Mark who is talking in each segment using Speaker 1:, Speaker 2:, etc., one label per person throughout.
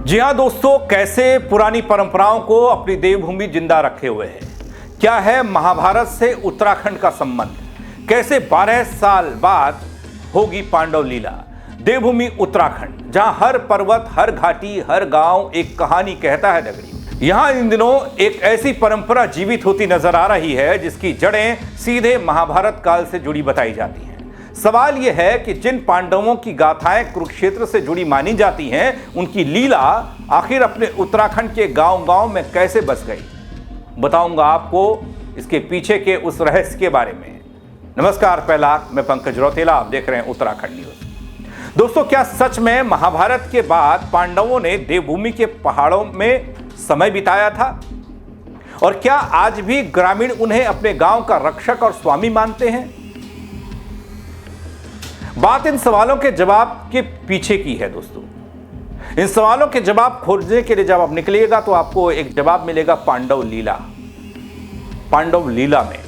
Speaker 1: जी हाँ दोस्तों, कैसे पुरानी परंपराओं को अपनी देवभूमि जिंदा रखे हुए है। क्या है महाभारत से उत्तराखंड का संबंध, कैसे 12 साल बाद होगी पांडव लीला। देवभूमि उत्तराखंड, जहां हर पर्वत, हर घाटी, हर गांव एक कहानी कहता है नगरी। यहां इन दिनों एक ऐसी परंपरा जीवित होती नजर आ रही है जिसकी जड़ें सीधे महाभारत काल से जुड़ी बताई जाती हैं। सवाल यह है कि जिन पांडवों की गाथाएं कुरुक्षेत्र से जुड़ी मानी जाती हैं, उनकी लीला आखिर अपने उत्तराखंड के गांव-गांव में कैसे बस गई। बताऊंगा आपको इसके पीछे के उस रहस्य के बारे में। नमस्कार, पहला मैं पंकज रौतेला, आप देख रहे हैं उत्तराखंड न्यूज। दोस्तों, क्या सच में महाभारत के बाद पांडवों ने देवभूमि के पहाड़ों में समय बिताया था? और क्या आज भी ग्रामीण उन्हें अपने गांव का रक्षक और स्वामी मानते हैं? बात इन सवालों के जवाब के पीछे की है दोस्तों। इन सवालों के जवाब खोजने के लिए जब आप निकलिएगा तो आपको एक जवाब मिलेगा पांडव लीला। पांडव लीला में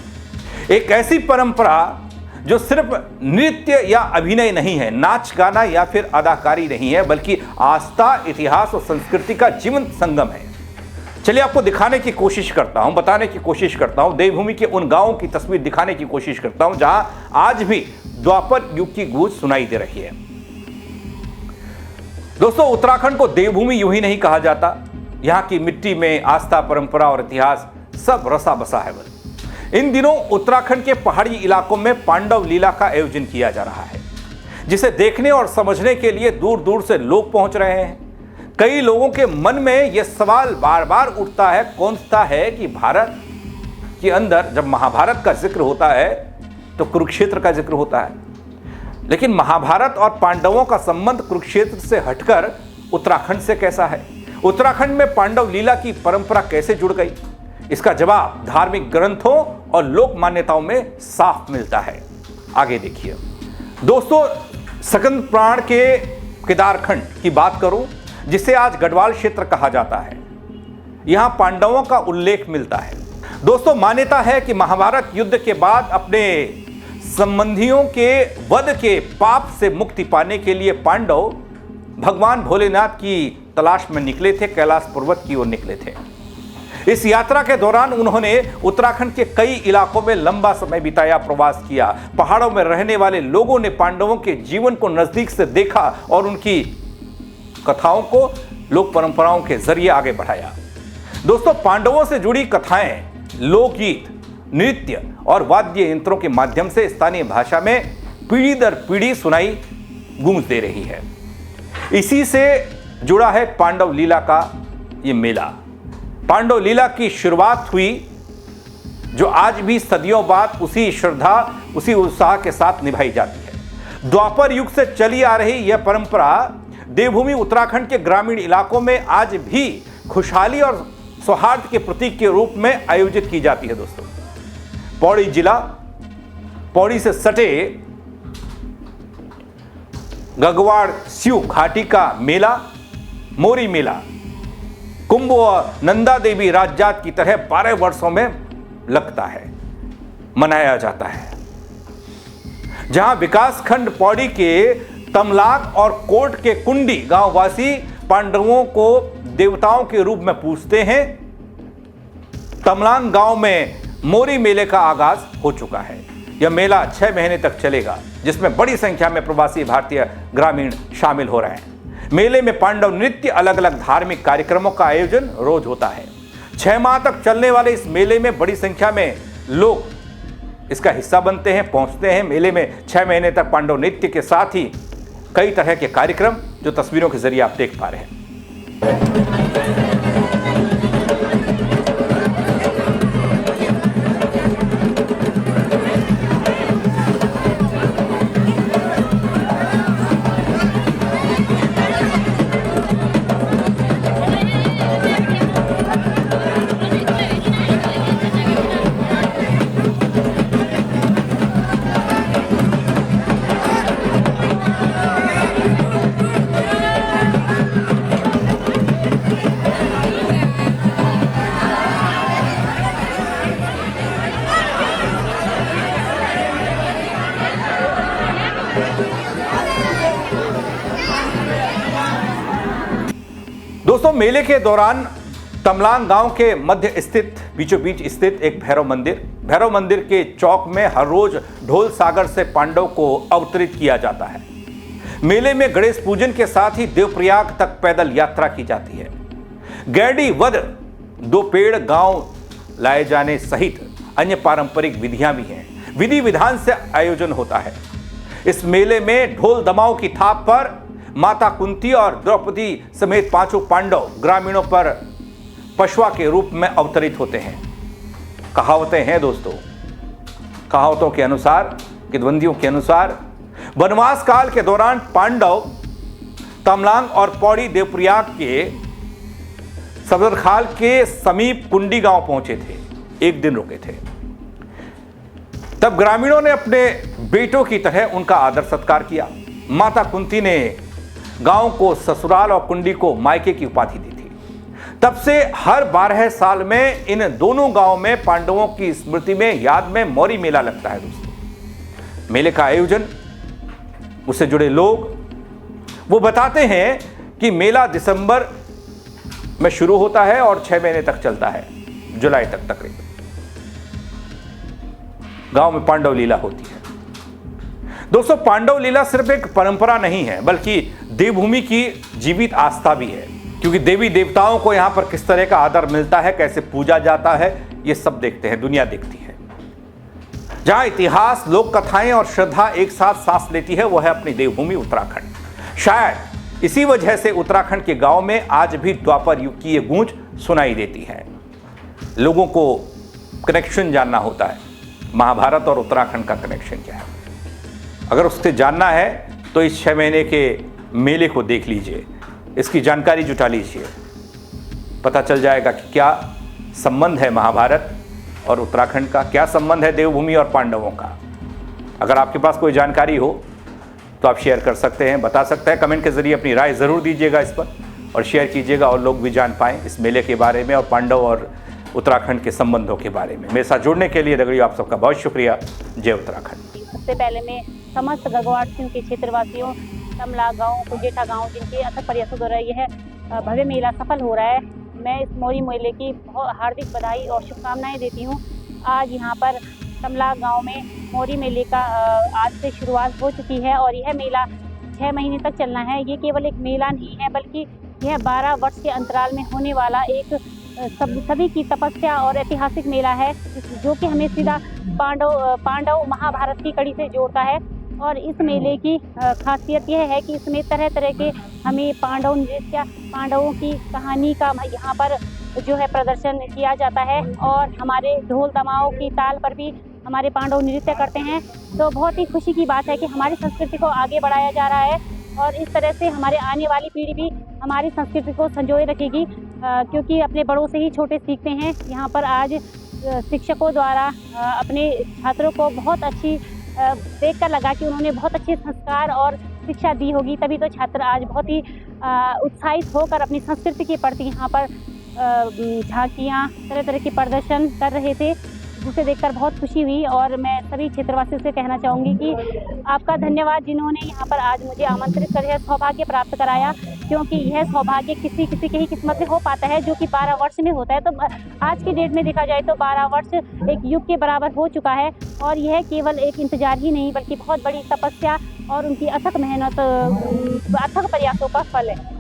Speaker 1: एक ऐसी परंपरा जो सिर्फ नृत्य या अभिनय नहीं है, नाच गाना या फिर अदाकारी नहीं है, बल्कि आस्था, इतिहास और संस्कृति का जीवंत संगम है। चलिए आपको दिखाने की कोशिश करता हूं, बताने की कोशिश करता हूं, देवभूमि के उन गांवों की तस्वीर दिखाने की कोशिश करता हूं जहां आज भी द्वापर युग की गूंज सुनाई दे रही है। दोस्तों, उत्तराखंड को देवभूमि यूं ही नहीं कहा जाता। यहां की मिट्टी में आस्था, परंपरा और इतिहास सब रसा बसा है। इन दिनों उत्तराखंड के पहाड़ी इलाकों में पांडव लीला का आयोजन किया जा रहा है, जिसे देखने और समझने के लिए दूर दूर से लोग पहुंच रहे हैं। कई लोगों के मन में यह सवाल बार बार उठता है, कौन सा है कि भारत के अंदर जब महाभारत का जिक्र होता है तो कुरुक्षेत्र का जिक्र होता है, लेकिन महाभारत और पांडवों का संबंध कुरुक्षेत्र से हटकर उत्तराखंड से कैसा है? उत्तराखंड में पांडव लीला की परंपरा कैसे जुड़ गई? इसका जवाब धार्मिक ग्रंथों और लोक मान्यताओं में साफ मिलता है। आगे देखिए दोस्तों, स्कंद पुराण के केदारखंड की बात करूं, जिसे आज गढ़वाल क्षेत्र कहा जाता है, यहां पांडवों का उल्लेख मिलता है। दोस्तों, मान्यता है कि महाभारत युद्ध के बाद अपने संबंधियों के वध के पाप से मुक्ति पाने के लिए पांडव भगवान भोलेनाथ की तलाश में निकले थे, कैलाश पर्वत की ओर निकले थे। इस यात्रा के दौरान उन्होंने उत्तराखंड के कई इलाकों में लंबा समय बिताया, प्रवास किया। पहाड़ों में रहने वाले लोगों ने पांडवों के जीवन को नजदीक से देखा और उनकी कथाओं को लोक परंपराओं के जरिए आगे बढ़ाया। दोस्तों, पांडवों से जुड़ी कथाएं लोकगीत, नृत्य और वाद्य यंत्रों के माध्यम से स्थानीय भाषा में पीढ़ी दर पीढ़ी सुनाई गूंज दे रही है। इसी से जुड़ा है पांडव लीला का ये मेला। पांडव लीला की शुरुआत हुई जो आज भी सदियों बाद उसी श्रद्धा, उसी उत्साह के साथ निभाई जाती है। द्वापर युग से चली आ रही यह परंपरा देवभूमि उत्तराखंड के ग्रामीण इलाकों में आज भी खुशहाली और सौहार्द के प्रतीक के रूप में आयोजित की जाती है। दोस्तों, पौड़ी जिला, पौड़ी से सटे गगवाड़ स्यू घाटी का मेला, मोरी मेला, कुंभ और नंदा देवी राजजात की तरह 12 वर्षों में लगता है, मनाया जाता है। जहां विकासखंड पौड़ी के तमलाक और कोट के कुंडी गांववासी पांडवों को देवताओं के रूप में पूजते हैं। तमलांग गांव में मोरी मेले का आगाज हो चुका है। यह मेला 6 महीने तक चलेगा, जिसमें बड़ी संख्या में प्रवासी भारतीय ग्रामीण शामिल हो रहे हैं। मेले में पांडव नृत्य, अलग अलग धार्मिक कार्यक्रमों का आयोजन रोज होता है। 6 माह तक चलने वाले इस मेले में बड़ी संख्या में लोग इसका हिस्सा बनते हैं, पहुंचते हैं। मेले में 6 महीने तक पांडव नृत्य के साथ ही कई तरह के कार्यक्रम जो तस्वीरों के जरिए आप देख पा रहे हैं। दोस्तों, मेले के दौरान तमलांग गांव के मध्य स्थित बीचों बीच स्थित एक भैरव मंदिर के चौक में हर रोज ढोल सागर से पांडव को अवतरित किया जाता है। मेले में गणेश पूजन के साथ ही देवप्रयाग तक पैदल यात्रा की जाती है। गैडी वध, 2 पेड़ गांव लाए जाने सहित अन्य पारंपरिक विधियां भी हैं। विधि विधान से आयोजन होता है। इस मेले में ढोल दमाओं की थाप पर माता कुंती और द्रौपदी समेत 5 पांडव ग्रामीणों पर पशुआ के रूप में अवतरित होते हैं। कहावतें हैं दोस्तों, कहावतों के अनुसार, किंवदंतियों के अनुसार वनवास काल के दौरान पांडव तमलांग और पौड़ी देवप्रयाग के सदरखाल के समीप कुंडी गांव पहुंचे थे। 1 दिन रुके थे। तब ग्रामीणों ने अपने बेटों की तरह उनका आदर सत्कार किया। माता कुंती ने गांव को ससुराल और कुंडी को मायके की उपाधि दी थी। तब से हर 12 साल में इन दोनों गांव में पांडवों की स्मृति में याद में मौरी मेला लगता है दोस्तों। मेले का आयोजन, उससे जुड़े लोग वो बताते हैं कि मेला दिसंबर में शुरू होता है और 6 महीने तक चलता है, जुलाई तक तकरीबन। गांव में पांडव लीला होती है। दोस्तों, पांडव लीला सिर्फ एक परंपरा नहीं है, बल्कि देवभूमि की जीवित आस्था भी है। क्योंकि देवी देवताओं को यहां पर किस तरह का आदर मिलता है, कैसे पूजा जाता है, ये सब देखते हैं, दुनिया देखती है। जहां इतिहास, लोक कथाएं और श्रद्धा एक साथ सांस लेती है, वह है अपनी देवभूमि उत्तराखंड। शायद इसी वजह से उत्तराखंड के गांव में आज भी द्वापर युग की ये गूंज सुनाई देती है। लोगों को कनेक्शन जानना होता है, महाभारत और उत्तराखंड का कनेक्शन क्या है। अगर उससे जानना है तो इस 6 महीने के मेले को देख लीजिए, इसकी जानकारी जुटा लीजिए, पता चल जाएगा कि क्या संबंध है महाभारत और उत्तराखंड का, क्या संबंध है देवभूमि और पांडवों का। अगर आपके पास कोई जानकारी हो तो आप शेयर कर सकते हैं, बता सकते हैं। कमेंट के जरिए अपनी राय ज़रूर दीजिएगा इस पर और शेयर कीजिएगा और लोग भी जान पाएँ इस मेले के बारे में और पांडव और उत्तराखंड के संबंधों के बारे में। मेरे साथ जुड़ने के लिए दगड़ियों आप सबका बहुत शुक्रिया। जय उत्तराखंड।
Speaker 2: सबसे पहले मैं समस्त गगवाड़ सिंह के क्षेत्रवासियों, तमला गांव, कुजेठा गांव, जिनके अथक प्रयासों द्वारा यह भव्य मेला सफल हो रहा है, मैं इस मौरी मेले की बहुत हार्दिक बधाई और शुभकामनाएं देती हूं। आज यहां पर तमला गांव में मौरी मेले का आज से शुरुआत हो चुकी है और यह मेला 6 महीने तक चलना है। ये केवल एक मेला नहीं है, बल्कि यह 12 वर्ष के अंतराल में होने वाला एक सभी की तपस्या और ऐतिहासिक मेला है, जो कि हमें सीधा पांडव महाभारत की कड़ी से जोड़ता है। और इस मेले की खासियत यह है कि इसमें तरह तरह के हमें पांडव नृत्य, पांडवों की कहानी का यहाँ पर जो है प्रदर्शन किया जाता है और हमारे ढोल दमाओं की ताल पर भी हमारे पांडव नृत्य करते हैं। तो बहुत ही खुशी की बात है कि हमारी संस्कृति को आगे बढ़ाया जा रहा है और इस तरह से हमारे आने वाली पीढ़ी भी हमारी संस्कृति को संजोए रखेगी, क्योंकि अपने बड़ों से ही छोटे सीखते हैं। यहाँ पर आज शिक्षकों द्वारा अपने छात्रों को बहुत अच्छी देख कर लगा कि उन्होंने बहुत अच्छे संस्कार और शिक्षा दी होगी, तभी तो छात्र आज बहुत ही उत्साहित होकर अपनी संस्कृति के प्रति यहाँ पर झांकियाँ, तरह तरह के प्रदर्शन कर रहे थे, जिसे देखकर बहुत खुशी हुई। और मैं सभी क्षेत्रवासियों से कहना चाहूँगी कि आपका धन्यवाद, जिन्होंने यहाँ पर आज मुझे आमंत्रित कर यह सौभाग्य प्राप्त कराया, क्योंकि यह सौभाग्य किसी किसी के ही किस्मत में हो पाता है, जो कि 12 वर्ष में होता है। तो आज की डेट में देखा जाए तो 12 वर्ष एक युग के बराबर हो चुका है और यह केवल एक इंतजार ही नहीं, बल्कि बहुत बड़ी तपस्या और उनकी अथक मेहनत, अथक प्रयासों का फल है।